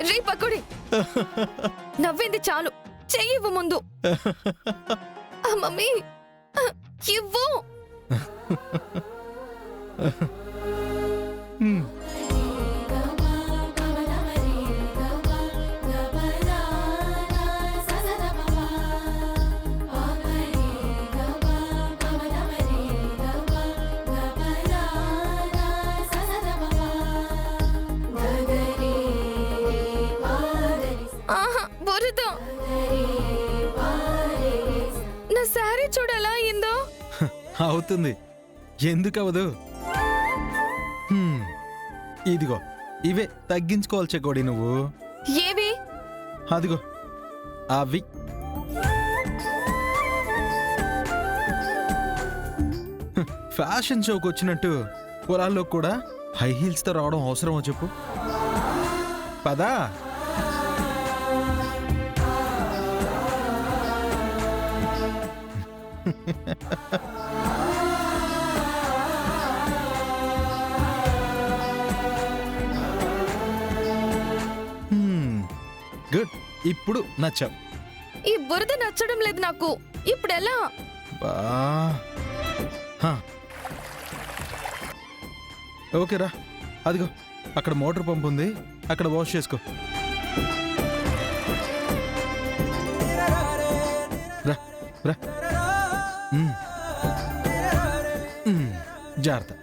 రీ పకోడి, నవ్వింది చాలు, చెయ్యివ్వు ముందు. మమ్మీ ఇవ్వు. బురద, నా శారీ చూడలా అయిందో. అవుతుంది, ఎందుకు అవదు? ఇదిగో ఇవే తగ్గించుకోవాలి చెకోడి నువ్వు. ఏవి? అదిగో అవి. ఫ్యాషన్ షోకి వచ్చినట్టు పొలాల్లో కూడా హై హీల్స్తో రావడం అవసరమో చెప్పు? పదా. గుడ్, ఇప్పుడు నచ్చావు. ఈ బురద నచ్చడం లేదు నాకు. ఇప్పుడు ఎలా? ఓకేరా, అదిగో అక్కడ మోటార్ పంప్ ఉంది, అక్కడ వాష్ చేసుకో. రా రా, జాగ్రత్త.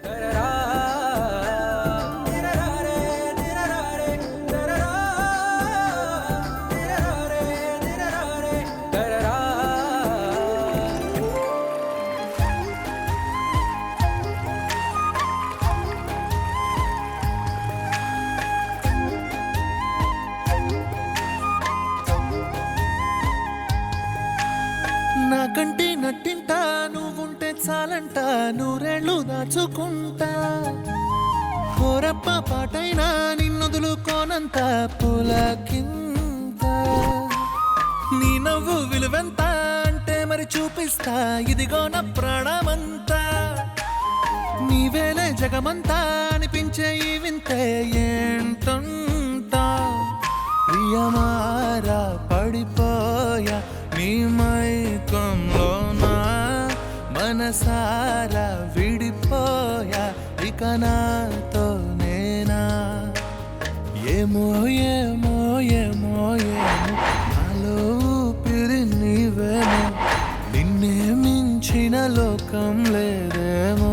నాకంటే నట్టింటా నువ్వుంటే చాలంట, నూరేళ్ళు దాచుకుంటా. కోరప్ప పాటైనా నిన్నొదులుకోనంత పులకింత. నీ నవ్వు విలువెంత అంటే మరి చూపిస్తా, ఇదిగో నా ప్రాణమంతా. నీవేలే జగమంతా అనిపించే ఈ వింతే ఏంటంటా. ప్రియమారా పడిపోయా నీ మైకంలోనా, మనసారా విడిపోయా ఇక నాతో నేనా. ఏమో ఏమో ఏమో ఏమో నాలో ఊపిరి నీవేమో, నిన్నే మించిన లోకం లేదేమో.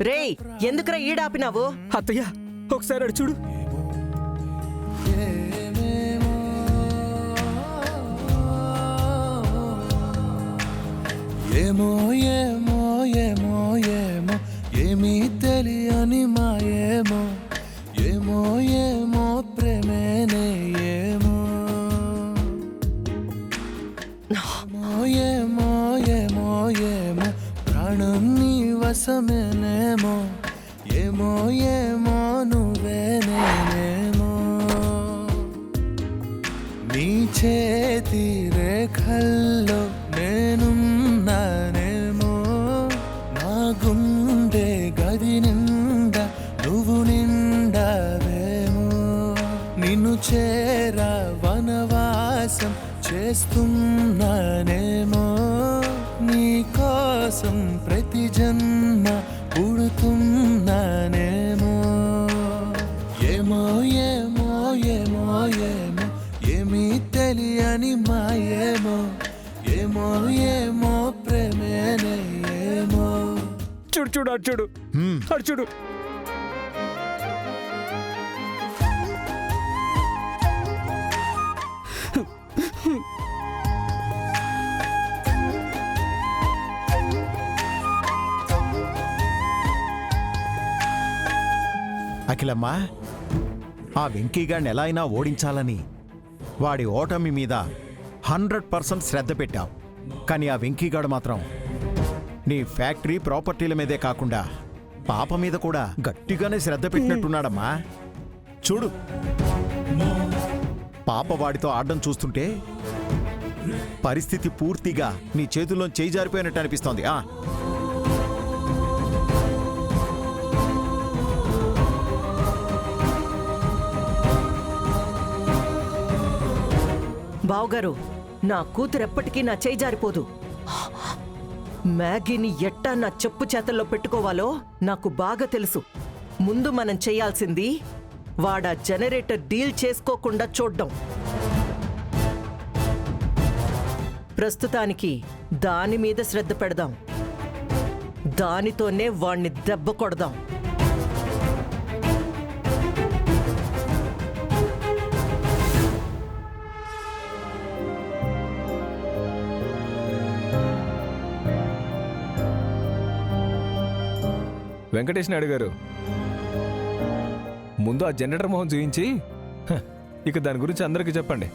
రేయ్, ఎందుకురా ఈడాపినావు? అత్తయ్య ఒకసారి అడు చూడు. ఏమో ఏమో ఏమో ఏమో ఏమీ తెలియని మాయేమో, ఏమో ఏమో ప్రేమేనే ఏమో. ఏమో ఏమో ఏమో ప్రాణం నీ వశమేనేమో, ఏమో ఏమో నువ్వే నేనేమో. నీ చేతి రేఖల్లో నేనున్నానేమో, నా గుండె గది నిండా నువ్వు నిండావేమో. నిన్ను చేరా వనవాసం చేస్తున్నానేమో, నీ కోసం ప్రతి జన్మ పుడుతున్నానేమో. ఏమో ఏమో ఏమో ఏమో ఏమీ తెలియని మాయేమో, ఏమో ఏమో ప్రేమేనే ఏమో. చూడు చూడు అటు చూడు, అటు చూడు. అఖిలమ్మా, ఆ వెంకీగాడిని ఎలా అయినా ఓడించాలని వాడి ఓటమి మీద 100% శ్రద్ధ పెట్టావు. కానీ ఆ వెంకీగాడు మాత్రం నీ ఫ్యాక్టరీ ప్రాపర్టీల మీదే కాకుండా పాప మీద కూడా గట్టిగానే శ్రద్ధ పెట్టినట్టున్నాడమ్మా. చూడు, పాప వాడితో ఆడడం చూస్తుంటే పరిస్థితి పూర్తిగా నీ చేతుల్లో చేయి జారిపోయినట్టు అనిపిస్తోంది. బావగారు, నా కూతురెప్పటికీ నా చేయి జారిపోదు. మ్యాగీని ఎట్టా నా చెప్పు చేతల్లో పెట్టుకోవాలో నాకు బాగా తెలుసు. ముందు మనం చేయాల్సింది వాడా జనరేటర్ డీల్ చేసుకోకుండా చూడ్డం. ప్రస్తుతానికి దాని మీద శ్రద్ధ పెడదాం. దానితోనే వాణ్ణి దెబ్బ కొడదాం. వెంకటేష్ నాయుడు గారు, ముందు ఆ జనరేటర్ మొహం చూయించి ఇక దాని గురించి అందరికీ చెప్పండి.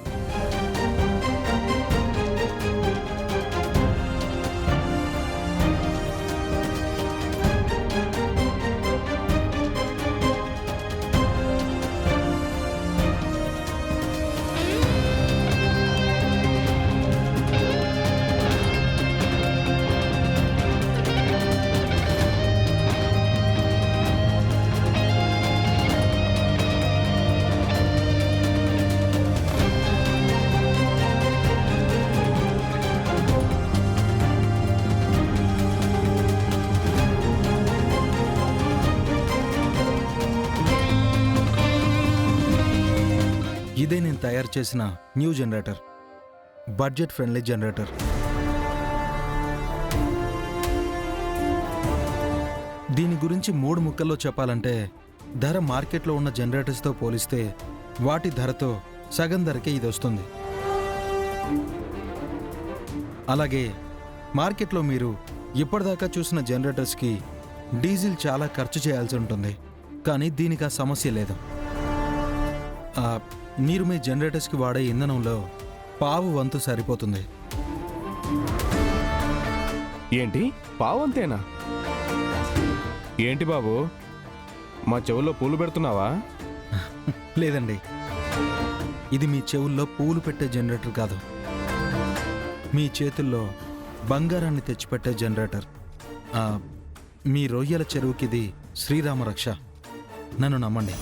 ఇదే నేను తయారు చేసిన new generator, budget friendly generator. దీని గురించి 3 ముక్కల్లో చెప్పాలంటే, ధర మార్కెట్లో ఉన్న జనరేటర్స్తో పోలిస్తే వాటి ధరతో సగం ధరకే ఇది వస్తుంది. అలాగే మార్కెట్లో మీరు ఇప్పటిదాకా చూసిన జనరేటర్స్కి డీజిల్ చాలా ఖర్చు చేయాల్సి ఉంటుంది. కానీ దీనికి ఆ సమస్య లేదు. మీరు మీ జనరేటర్స్కి వాడే ఇంధనంలో పావు వంతు సరిపోతుంది. ఏంటి, పావంతేనా? ఏంటి బాబు, మా చెవుల్లో పూలు పెడుతున్నావా? లేదండి, ఇది మీ చెవుల్లో పూలు పెట్టే జనరేటర్ కాదు, మీ చేతుల్లో బంగారాన్ని తెచ్చిపెట్టే జనరేటర్. మీ రొయ్యల చెరువుకిది శ్రీరామ రక్ష. నన్ను నమ్మండి.